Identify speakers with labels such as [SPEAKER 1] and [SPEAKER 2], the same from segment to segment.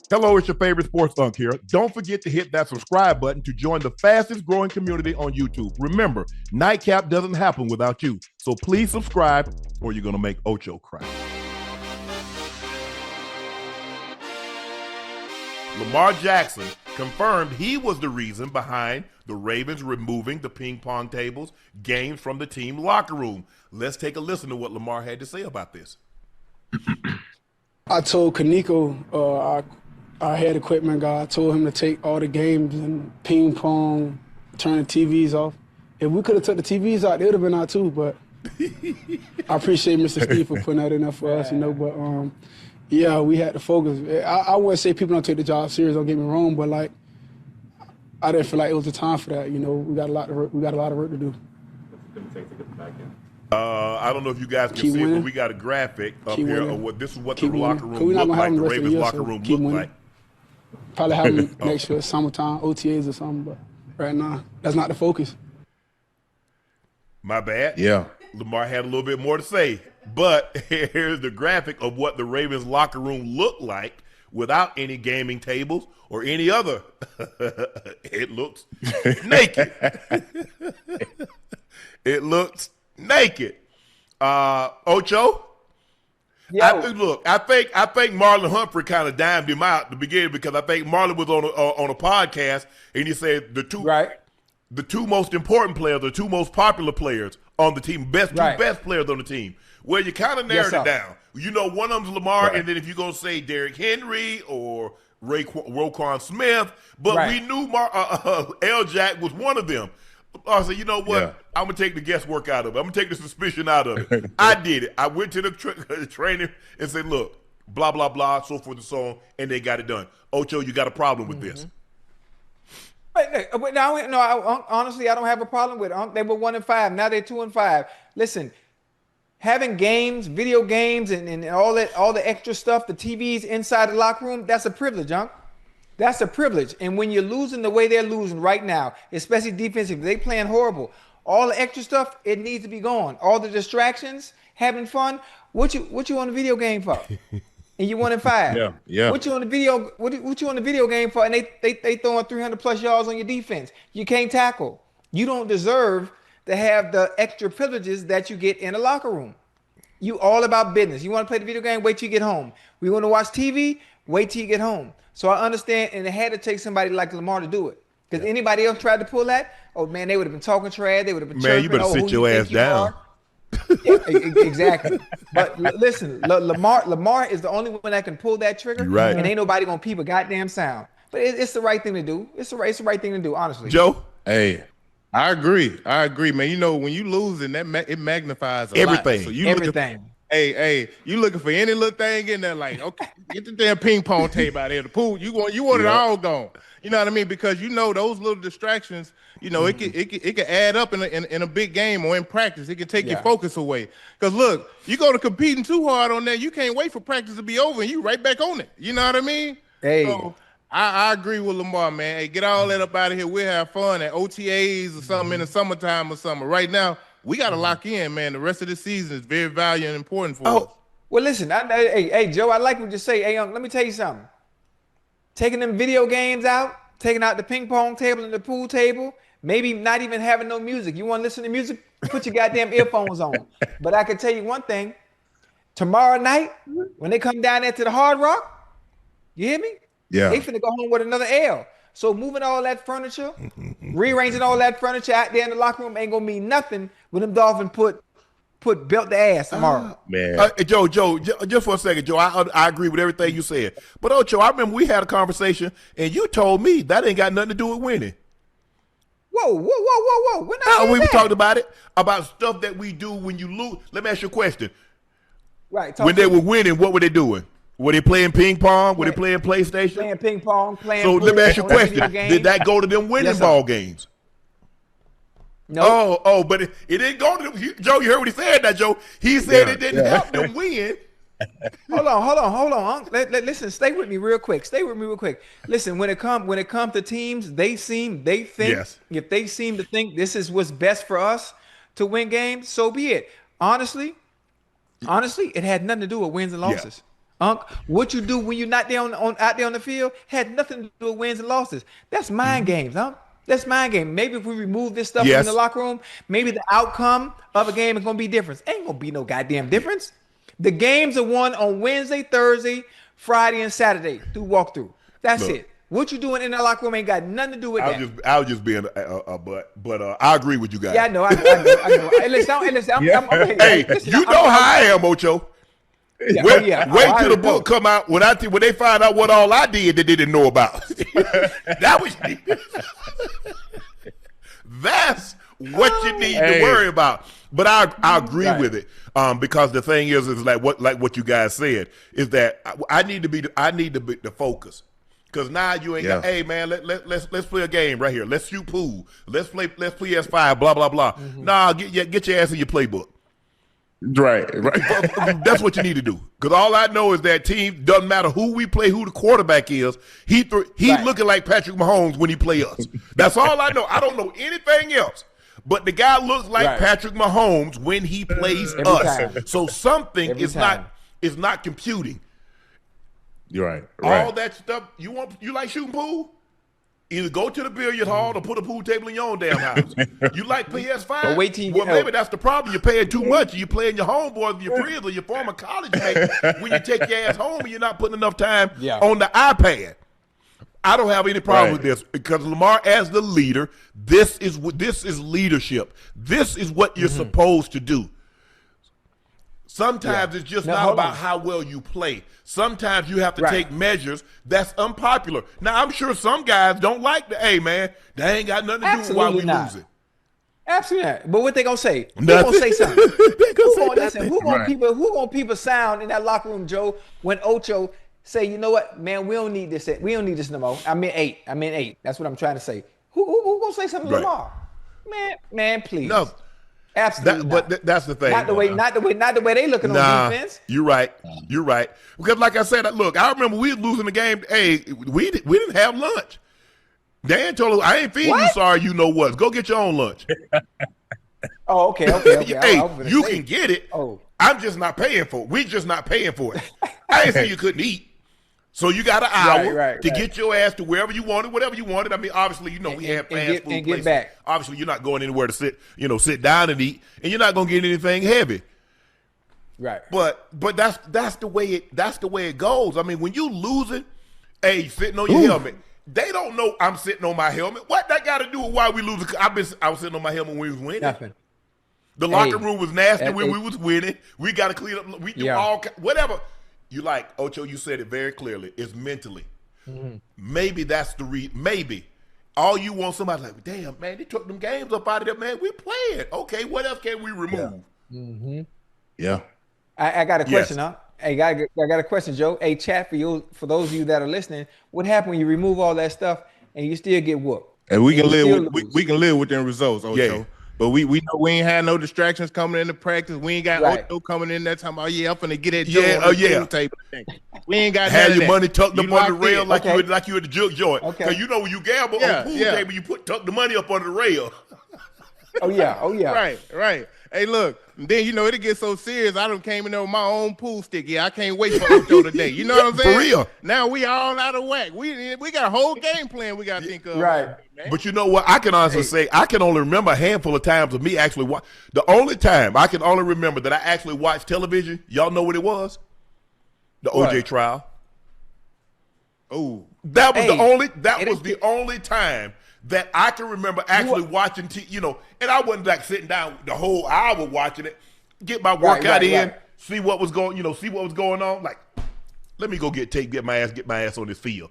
[SPEAKER 1] Hello, it's your favorite sports Unc here. Don't forget to hit that subscribe button to join the fastest growing community on YouTube. Remember, Nightcap doesn't happen without you. So please subscribe or you're going to make Ocho cry. Lamar Jackson confirmed he was the reason behind the Ravens removing the ping pong tables games from the team locker room. Let's take a listen to what Lamar had to say about this.
[SPEAKER 2] I told Kaneko, our head equipment guy, I told him to take all the games and ping pong, turn the TVs off. If we could have took the TVs out, they would have been out too, but I appreciate Mr. Steve for putting that in there for us, but yeah, we had to focus. I wouldn't say people don't take the job serious, don't get me wrong, but like, I didn't feel like it was the time for that. We got a lot of work to do.
[SPEAKER 3] What's it going to take to get back in?
[SPEAKER 1] I don't know if you guys can see it, but we got a graphic up here of what this is what the locker room looked like, the Ravens locker room looked like.
[SPEAKER 2] Probably have them next year, summertime, OTAs or something, but right now, that's not the focus.
[SPEAKER 1] My bad.
[SPEAKER 4] Yeah.
[SPEAKER 1] Lamar had a little bit more to say, but here's the graphic of what the Ravens locker room looked like without any gaming tables or any other. It looks naked. It looks naked. Ocho? I think Marlon Humphrey kind of dimed him out at the beginning because I think Marlon was on a podcast and he said the two most important players, the two most popular players on the team, two best players on the team. Well, you kind of narrowed it down. One of them's Lamar, and then if you're going to say Derrick Henry or Roquan Smith, but we knew L. Jack was one of them. I said, you know what? Yeah. I'm going to take the guesswork out of it. I'm going to take the suspicion out of it. I did it. I went to the trainer and said, look, blah, blah, blah, so forth and so on, and they got it done. Ocho, you got a problem with this.
[SPEAKER 5] But now, honestly, I don't have a problem with it. They were 1-5. Now they're 2-5. Listen, having games, video games, and all the extra stuff, the TVs inside the locker room, that's a privilege, Unc. That's a privilege. And when you're losing the way they're losing right now, especially defensively, they playing horrible. All the extra stuff, it needs to be gone. All the distractions, having fun. What you on the video game for? And you 1-5.
[SPEAKER 4] Yeah.
[SPEAKER 5] What you on the video? What you on the video game for? And they throwing 300+ yards on your defense. You can't tackle. You don't deserve to have the extra privileges that you get in a locker room. You all about business. You want to play the video game? Wait till you get home. We want to watch TV? Wait till you get home. So I understand, and it had to take somebody like Lamar to do it. Because anybody else tried to pull that, oh man, they would have been talking trash. They would have been chirping.
[SPEAKER 1] Man, you better sit your ass down.
[SPEAKER 5] Yeah, exactly. But listen, Lamar is the only one that can pull that trigger,
[SPEAKER 1] right.
[SPEAKER 5] And ain't nobody gonna peep a goddamn sound. But it's the right thing to do. It's the right thing to do, honestly.
[SPEAKER 1] Joe?
[SPEAKER 4] Hey, I agree, man. When you losing, it magnifies
[SPEAKER 1] everything.
[SPEAKER 4] Lot. So you
[SPEAKER 5] everything.
[SPEAKER 4] Hey, you looking for any little thing in there? Like, okay, get the damn ping pong table out here. The pool, you want it all gone. You know what I mean? Because those little distractions, it can add up in a big game or in practice. It can take your focus away. Because look, you go to competing too hard on that, you can't wait for practice to be over and you right back on it. You know what I mean?
[SPEAKER 5] Hey.
[SPEAKER 4] So, I agree with Lamar, man. Hey, get all that up out of here. We'll have fun at OTAs or something in the summertime or something. Right now, we got to lock in, man. The rest of the season is very valuable and important for us.
[SPEAKER 5] Well, listen, hey, Joe, I like what you say. Hey, let me tell you something. Taking them video games out, taking out the ping pong table and the pool table, maybe not even having no music. You want to listen to music? Put your goddamn earphones on. But I can tell you one thing. Tomorrow night, when they come down there to the Hard Rock, you hear me?
[SPEAKER 4] Yeah.
[SPEAKER 5] They finna go home with another L. So moving all that furniture, rearranging all that furniture out there in the locker room ain't gonna mean nothing when them Dolphins put belt the ass tomorrow.
[SPEAKER 1] Man. Joe, just for a second, Joe, I agree with everything you said. But Ocho, I remember we had a conversation and you told me that ain't got nothing to do with winning.
[SPEAKER 5] Whoa. We're not
[SPEAKER 1] we talked about it, about stuff that we do when you lose. Let me ask you a question.
[SPEAKER 5] Right.
[SPEAKER 1] When they were winning, what were they doing? Were they playing ping pong? Were they playing PlayStation?
[SPEAKER 5] Playing ping pong, playing.
[SPEAKER 1] So let me ask you a question. Did that go to them winning ball games?
[SPEAKER 5] No.
[SPEAKER 1] Oh, but it didn't go to them. Joe, you heard what he said now, Joe. He said it didn't help them win.
[SPEAKER 5] Hold on. Listen, stay with me real quick. Listen, when it comes to teams, they think if they seem to think this is what's best for us to win games, so be it. Honestly, it had nothing to do with wins and losses. Unc, what you do when you're not there out there on the field had nothing to do with wins and losses. That's mind games, Unc. That's mind game. Maybe if we remove this stuff from the locker room, maybe the outcome of a game is gonna be different. Ain't gonna be no goddamn difference. The games are won on Wednesday, Thursday, Friday, and Saturday through walkthrough. That's it. What you doing in the locker room ain't got nothing to do with that.
[SPEAKER 1] I was just being a butt, but I agree with you guys.
[SPEAKER 5] Yeah, I know. Hey, listen,
[SPEAKER 1] hey, you know how I am, Ocho.
[SPEAKER 5] Yeah,
[SPEAKER 1] wait till the book come out when they find out what all I did that they didn't know about. That was that's what you need to worry about. But I agree with it because the thing is like what you guys said is that I need to be the focus. Because now you ain't got, hey man, let's play a game right here. Let's shoot pool. Let's play PS5. Blah blah blah. Nah, get your ass in your playbook.
[SPEAKER 4] Right.
[SPEAKER 1] That's what you need to do. Because all I know is that team doesn't matter who we play, who the quarterback is. He looking like Patrick Mahomes when he play us. That's all I know. I don't know anything else. But the guy looks like Patrick Mahomes when he plays us.
[SPEAKER 5] Time.
[SPEAKER 1] So something is not computing.
[SPEAKER 4] You're right.
[SPEAKER 1] All that stuff you like shooting pool? Either go to the billiard hall or put a pool table in your own damn house. You like PS5?
[SPEAKER 5] Wait till you
[SPEAKER 1] well, maybe that's the problem. You're paying too much. You're playing your homeboys, your friends, or your former college mate when you take your ass home and you're not putting enough time on the iPad. I don't have any problem with this because Lamar, as the leader, this is leadership. This is what you're supposed to do. Sometimes it's just not about how well you play. Sometimes you have to take measures that's unpopular. Now, I'm sure some guys don't like the, hey, man, they ain't got nothing to do with why we losing.
[SPEAKER 5] Absolutely not. But what they going to say?
[SPEAKER 1] Nothing.
[SPEAKER 5] Who going to say something? Who going to people sound in that locker room, Joe, when Ocho say, you know what, man, we don't need this. We don't need this no more. I mean 8. That's what I'm trying to say. Who going to say something to Lamar? Man, please.
[SPEAKER 1] No.
[SPEAKER 5] Absolutely,
[SPEAKER 1] but that's the thing.
[SPEAKER 5] Not the way they looking on defense.
[SPEAKER 1] You're right. Because like I said, look, I remember we was losing the game. Hey, we didn't have lunch. Dan told us, I ain't feeding you. Sorry, you know what? Go get your own lunch.
[SPEAKER 5] Oh, okay.
[SPEAKER 1] Hey, you can get it.
[SPEAKER 5] Oh,
[SPEAKER 1] I'm just not paying for it. We just not paying for it. I ain't saying you couldn't eat. So you got an hour to get your ass to wherever you wanted, whatever you wanted. I mean, obviously, we have fast food places.
[SPEAKER 5] Get back.
[SPEAKER 1] Obviously, you're not going anywhere to sit down and eat, and you're not going to get anything heavy.
[SPEAKER 5] Right.
[SPEAKER 1] But that's the way it goes. I mean, when you losing, hey, sitting on your helmet, they don't know I'm sitting on my helmet. What that got to do with why we losing? I was sitting on my helmet when we was winning.
[SPEAKER 5] Nothing.
[SPEAKER 1] The locker room was nasty when we was winning. We got to clean up. We do whatever. You like, Ocho, you said it very clearly. It's mentally. Maybe that's the reason. Maybe. All you want somebody like, damn, man, they took them games up out of there, man. We playing. Okay, what else can we remove?
[SPEAKER 4] Yeah.
[SPEAKER 5] I got a question, huh? Hey, I got a question, Joe. Hey, chat for you, for those of you that are listening, what happened when you remove all that stuff and you still get whooped?
[SPEAKER 4] And we can live with them results, Ocho. Yeah. But we know we ain't had no distractions coming into practice. We ain't got Ocho coming in there talking about, I'm finna get that Joe on the table. We ain't got
[SPEAKER 1] had your
[SPEAKER 4] that.
[SPEAKER 1] money tucked up under the rail like you at the juke joint.
[SPEAKER 5] Okay.
[SPEAKER 1] Because when you gamble on the pool table, you tuck the money up under the rail.
[SPEAKER 5] Oh yeah.
[SPEAKER 4] Right. Hey, look, then it'll get so serious. I done came in there with my own pool stick. Yeah, I can't wait for Ocho today. You know what I'm saying?
[SPEAKER 1] For real.
[SPEAKER 4] Now we all out of whack. We got a whole game plan we got to think of.
[SPEAKER 5] Right.
[SPEAKER 4] Man.
[SPEAKER 1] But you know what? I can honestly say I can only remember a handful of times of me actually watch. The only time I can only remember that I actually watched television, y'all know what it was? The OJ trial.
[SPEAKER 4] Oh,
[SPEAKER 1] that was the only time that I can remember actually watching, and I wasn't like sitting down the whole hour watching it, get my workout in, see what was going on. Like, let me go get my ass on this field.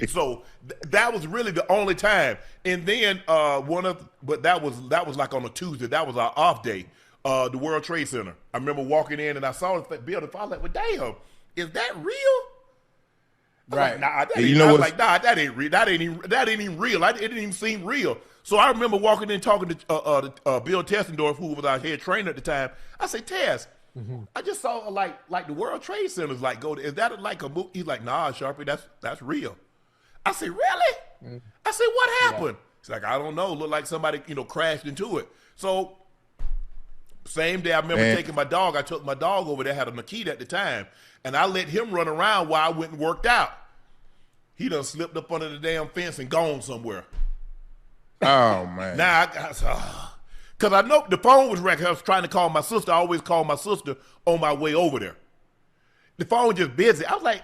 [SPEAKER 1] So that was really the only time. And then but that was like on a Tuesday. That was our off day. The World Trade Center. I remember walking in and I saw the building. I was like, well, damn, is that real?
[SPEAKER 5] Right.
[SPEAKER 1] Like, nah, that ain't real. That ain't even real. It didn't even seem real. So I remember walking in talking to Bill Tessendorf, who was our head trainer at the time. I said, Tess, I just saw like the World Trade Center's like go to, is that like a movie? He's like, nah, Sharpie, that's real. I said, really? I said, what happened? He's like, I don't know. Looked like somebody, crashed into it. So Same day I remember taking my dog. I took my dog over there, had a Makita at the time, and I let him run around while I went and worked out. He done slipped up under the damn fence and gone somewhere.
[SPEAKER 4] Oh, man.
[SPEAKER 1] Now, because I know the phone was wrecked. I was trying to call my sister. I always call my sister on my way over there. The phone was just busy. I was like,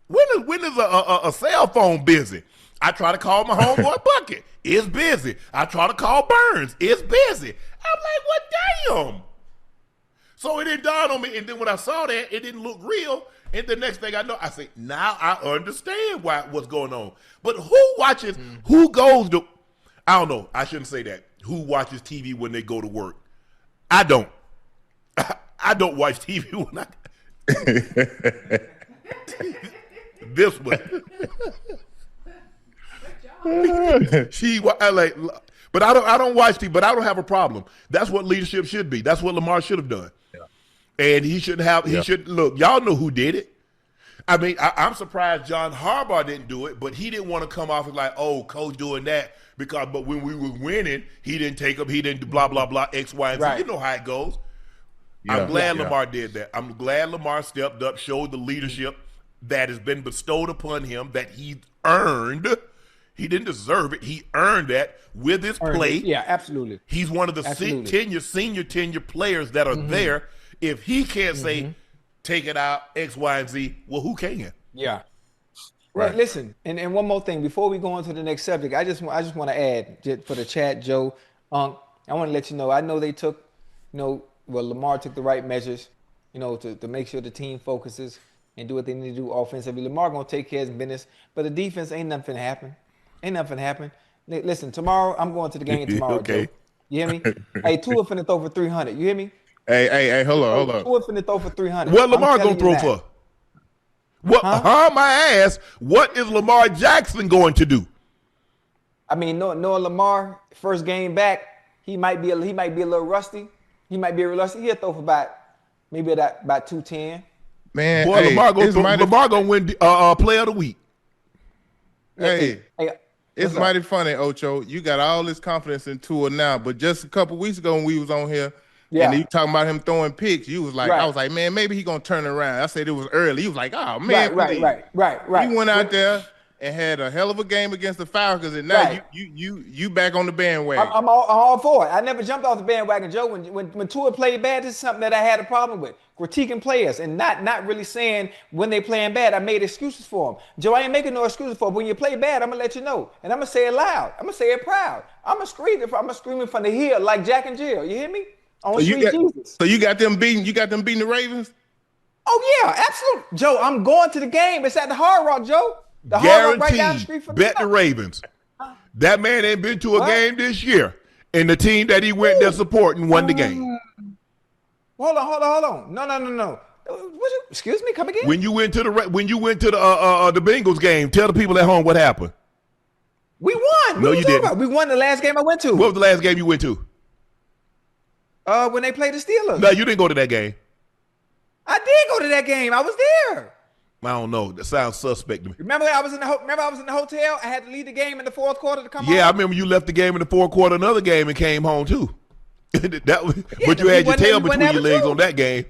[SPEAKER 1] when is a cell phone busy? I try to call my homeboy Bucket. It's busy. I try to call Burns. It's busy. I'm like, what damn? So it didn't dawn on me. And then when I saw that, it didn't look real. And the next thing I know, I say, now I understand what's going on. But who watches, who goes to, I don't know. I shouldn't say that. Who watches TV when they go to work? I don't. I don't watch TV when this one. I like, but I don't watch TV, but I don't have a problem. That's what leadership should be. That's what Lamar should have done. Yeah. And he shouldn't have, he should, look, y'all know who did it. I mean, I'm surprised John Harbaugh didn't do it, but he didn't want to come off as like, oh, coach doing that but when we were winning, he didn't take him, he didn't do blah, blah, blah, X, Y, and Z.
[SPEAKER 5] Right.
[SPEAKER 1] You know how it goes.
[SPEAKER 4] Yeah.
[SPEAKER 1] I'm glad Lamar did that. I'm glad Lamar stepped up, showed the leadership that has been bestowed upon him that he earned. He didn't deserve it. He earned that with his play.
[SPEAKER 5] Yeah, absolutely.
[SPEAKER 1] He's one of the senior tenure players that are there. If he can't say, take it out, X, Y, and Z, well, who can?
[SPEAKER 5] Yeah. Right. Listen, and one more thing before we go on to the next subject, I just want to add for the chat, Joe, I want to let you know. I know they took, Lamar took the right measures, to make sure the team focuses and do what they need to do offensively. Lamar gonna take care of his business, but the defense ain't nothing happen. Ain't nothing happen. Listen, tomorrow I'm going to the game tomorrow.
[SPEAKER 1] Okay.
[SPEAKER 5] Joe. You hear me? Hey, Tua finna throw for 300. You hear me?
[SPEAKER 4] Hey, hold on.
[SPEAKER 5] Tua finna throw for 300.
[SPEAKER 1] What Lamar gonna throw for? What? My ass. What is Lamar Jackson going to do?
[SPEAKER 5] I mean, knowing Lamar, first game back, he might be a little rusty. He'll throw for about 210.
[SPEAKER 4] Man,
[SPEAKER 1] boy, Lamar gonna win Player of the Week.
[SPEAKER 4] Hey, it's mighty funny, Ocho. You got all this confidence in Tua now, but just a couple weeks ago when we was on here, and you talking about him throwing picks, you was like, I was like, man, maybe he gonna turn around. I said it was early. You was like, oh man,
[SPEAKER 5] right.
[SPEAKER 4] He went out there and had a hell of a game against the Falcons, and now you back on the bandwagon.
[SPEAKER 5] I'm all for it. I never jumped off the bandwagon, Joe. When Tua played bad, this is something that I had a problem with. Critiquing players and not really saying when they playing bad. I made excuses for them. Joe, I ain't making no excuses for them. When you play bad, I'm gonna let you know, and I'm gonna say it loud. I'm gonna say it proud. I'm gonna scream from the hill like Jack and Jill. You hear me?
[SPEAKER 4] So you got them beating the Ravens?
[SPEAKER 5] Oh yeah, absolutely, Joe. I'm going to the game. It's at the Hard Rock, Joe. The
[SPEAKER 1] Guaranteed.
[SPEAKER 5] Right down the street from
[SPEAKER 1] Bet the Ravens. That man ain't been to a game this year, and the team that he went there supporting won the game.
[SPEAKER 5] Hold on. No. Excuse me. Come again.
[SPEAKER 1] When you went to the Bengals game, tell the people at home what happened.
[SPEAKER 5] We won.
[SPEAKER 1] No, you didn't.
[SPEAKER 5] We won the last game I went to.
[SPEAKER 1] What was the last game you went to?
[SPEAKER 5] When they played the Steelers.
[SPEAKER 1] No, you didn't go to that game.
[SPEAKER 5] I did go to that game. I was there.
[SPEAKER 1] I don't know. That sounds suspect to me.
[SPEAKER 5] Remember I was in the hotel? I had to leave the game in the fourth quarter to come home?
[SPEAKER 1] Yeah, I remember you left the game in the fourth quarter, another game, and came home too. But you had your tail between your legs on that game.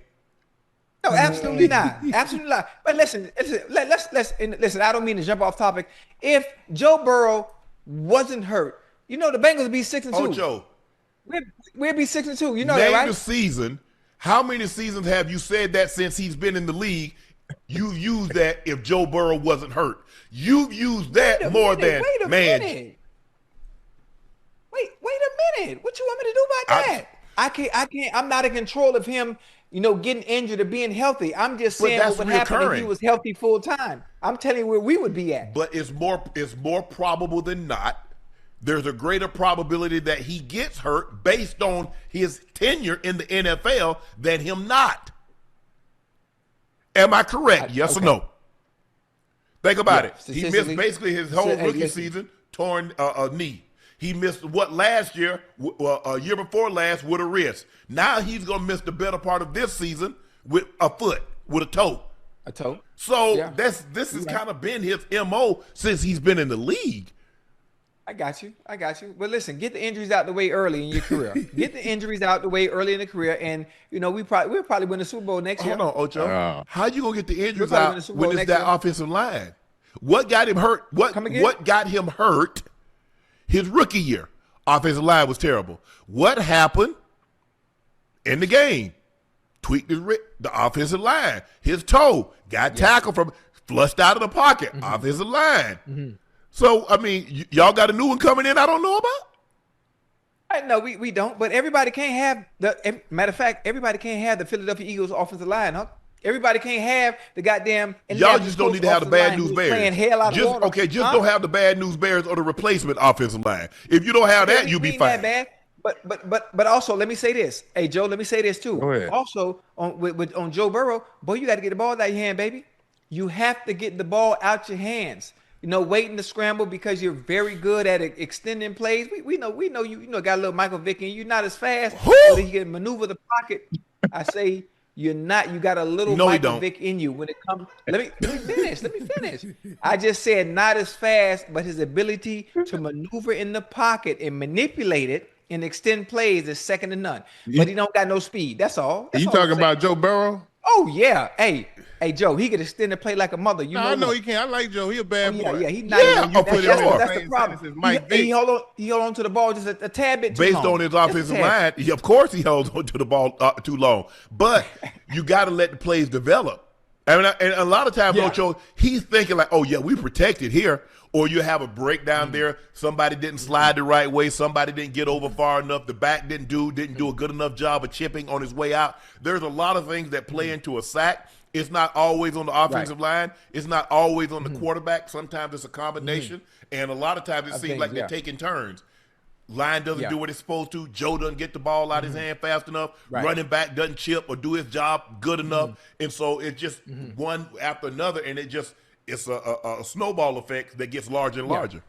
[SPEAKER 5] No, absolutely not. Absolutely not. But listen. Listen. I don't mean to jump off topic. If Joe Burrow wasn't hurt, the Bengals would be 6-2.
[SPEAKER 1] Ocho,
[SPEAKER 5] we'd be 6-2. You know
[SPEAKER 1] name
[SPEAKER 5] that, right?
[SPEAKER 1] the season. How many seasons have you said that since he's been in the league? You've used that if Joe Burrow wasn't hurt. You've used that more than man.
[SPEAKER 5] Wait a minute. What you want me to do about that? I can't. I'm not in control of him, getting injured or being healthy. I'm just saying what would happen if he was healthy full time. I'm telling you where we would be at.
[SPEAKER 1] But it's more probable than not. There's a greater probability that he gets hurt based on his tenure in the NFL than him not. Am I correct? Yes or no? Think about it. He missed basically his whole rookie season, torn knee. He missed last year, a year before last, with a wrist. Now he's going to miss the better part of this season with a foot, with a toe.
[SPEAKER 5] A toe.
[SPEAKER 1] So this has kind of been his MO since he's been in the league.
[SPEAKER 5] I got you. But listen, get the injuries out the way early in your career. Get the injuries out the way early in the career, and we'll probably win the Super Bowl next year.
[SPEAKER 1] Hold on, Ocho. How you gonna get the injuries
[SPEAKER 5] probably win
[SPEAKER 1] out
[SPEAKER 5] the Super
[SPEAKER 1] when
[SPEAKER 5] Bowl
[SPEAKER 1] it's
[SPEAKER 5] next
[SPEAKER 1] that
[SPEAKER 5] year.
[SPEAKER 1] offensive line? What got him hurt? What got him hurt? His rookie year, offensive line was terrible. What happened in the game? Tweaked the offensive line. His toe got tackled from flushed out of the pocket. Offensive line. So I mean, y'all got a new one coming in I don't know about?
[SPEAKER 5] No, we don't. But everybody can't have the. Matter of fact, everybody can't have the Philadelphia Eagles offensive line, huh? Everybody can't have the goddamn.
[SPEAKER 1] Y'all just don't need to have the bad news bears.
[SPEAKER 5] Don't
[SPEAKER 1] have the bad news bears or the replacement offensive line. If you don't have that, you'll be fine.
[SPEAKER 5] That bad. But also, let me say this. Hey, Joe, let me say this too.
[SPEAKER 4] Go ahead.
[SPEAKER 5] Also, on Joe Burrow, boy, you got to get the ball out of your hand, baby. You have to get the ball out your hands. Waiting to scramble because you're very good at extending plays. We know you got a little Michael Vick in you. You're not as fast, but you can maneuver the pocket. I say you're not. You got a little Michael Vick in you when it comes. Let me finish. I just said not as fast, but his ability to maneuver in the pocket and manipulate it and extend plays is second to none. But he don't got no speed. That's all.
[SPEAKER 4] You talking about Joe Burrow?
[SPEAKER 5] Oh yeah. Hey, Joe, he could extend the play like a mother.
[SPEAKER 4] I know he can. I like Joe. He a bad boy.
[SPEAKER 5] Yeah, he's not. That's the problem. He hold on to the ball just a tad bit too
[SPEAKER 1] Based
[SPEAKER 5] long.
[SPEAKER 1] on his offensive line, of course he holds on to the ball too long. But you got to let the plays develop. And a lot of times, Ocho, he's thinking like, oh, yeah, we protected here. Or you have a breakdown there. Somebody didn't slide the right way. Somebody didn't get over far enough. The back didn't do a good enough job of chipping on his way out. There's a lot of things that play into a sack. It's not always on the offensive line. It's not always on the quarterback. Sometimes it's a combination. And a lot of times it seems like they're taking turns. Line doesn't do what it's supposed to. Joe doesn't get the ball out of his hand fast enough. Running back doesn't chip or do his job good enough. And so it's just one after another, and it's a snowball effect that gets larger and larger.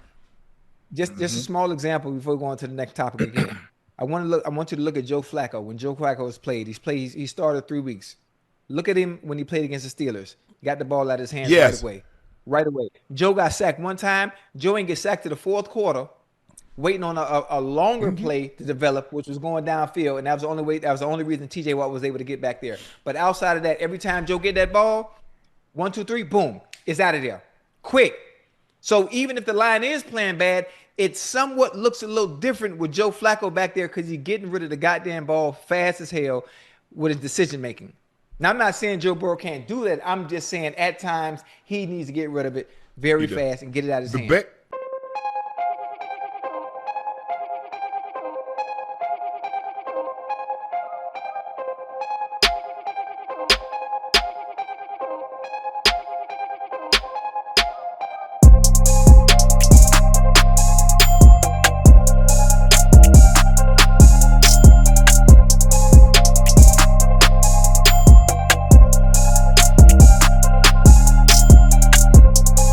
[SPEAKER 5] Just a small example before we go on to the next topic again. I want you to look at Joe Flacco. When Joe Flacco was played, he started 3 weeks. Look at him when he played against the Steelers. Got the ball out of his hands right away. Joe got sacked one time. Joe ain't get sacked to the fourth quarter, waiting on a longer play to develop, which was going downfield, and that was the only reason TJ Watt was able to get back there. But outside of that, every time Joe get that ball, 1, 2, 3, boom, it's out of there, quick. So even if the line is playing bad, it somewhat looks a little different with Joe Flacco back there because he's getting rid of the goddamn ball fast as hell with his decision making. Now, I'm not saying Joe Burrow can't do that. I'm just saying at times he needs to get rid of it very fast and get it out of his hand.